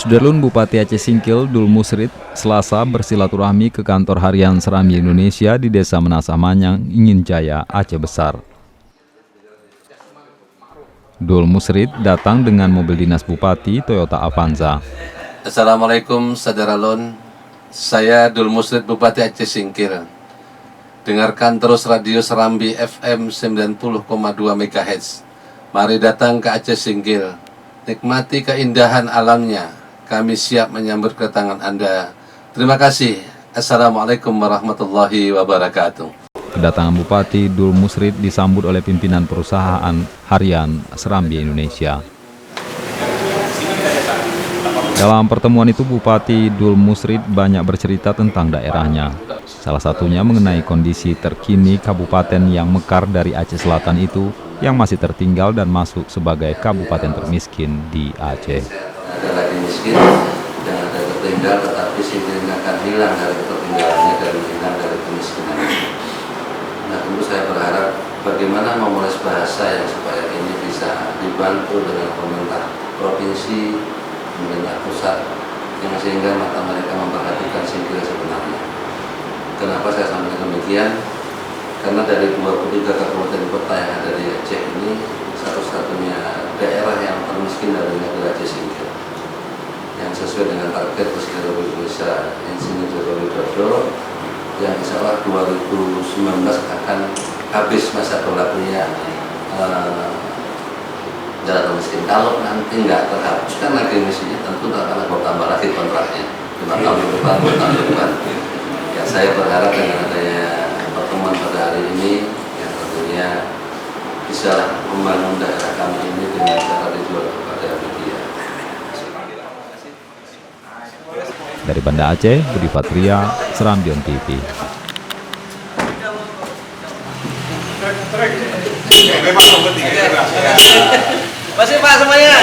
Sudarlun Bupati Aceh Singkil Dul Musrid Selasa bersilaturahmi ke kantor harian Serambi Indonesia di Desa Menasah Manyang, Ingin Jaya, Aceh Besar. Dul Musrid datang dengan mobil dinas Bupati Toyota Avanza. Assalamualaikum Saudara-lun, saya Dul Musrid Bupati Aceh Singkil. Dengarkan terus radio Serambi FM 90,2 MHz. Mari datang ke Aceh Singkil, nikmati keindahan alamnya. Kami siap menyambut kedatangan Anda. Terima kasih. Assalamualaikum warahmatullahi wabarakatuh. Kedatangan Bupati Dul Musrid disambut oleh pimpinan perusahaan harian Serambi Indonesia. Dalam pertemuan itu Bupati Dul Musrid banyak bercerita tentang daerahnya. Salah satunya mengenai kondisi terkini kabupaten yang mekar dari Aceh Selatan itu yang masih tertinggal dan masuk sebagai kabupaten termiskin di Aceh. Ada lagi miskin dan ada tertinggal, tetapi Singkil akan hilang dari ketertinggalannya dan hilang dari kemiskinan. Nah, tentu saya berharap bagaimana memoles bahasa yang supaya ini bisa dibantu dengan pemerintah provinsi, pemerintah pusat, yang sehingga mata mereka memperhatikan Singkil sebenarnya. Kenapa saya sampaikan demikian? Karena dari 23 kabupaten kota yang ada di Aceh ini, satu-satunya daerah yang termiskin adalah Aceh Singkil, yang sesuai dengan target Presiden Republik Indonesia Insinyur Joko Widodo yang insya Allah 2019 akan habis masa berlakunya daerah termiskin. Kalau nanti nggak terhapuskan lagi misinya, tentu akan bertambah lagi kontraknya 5 tahun ke depan, 2 tahun ke depan. Ya, saya berharap dengan adanya pertemuan pada hari ini yang tentunya bisa membangun daerah kami ini dengan cara dijual kepada media. Dari Banda Aceh, Budi Patria, Serambion TV. Masih Pak semuanya.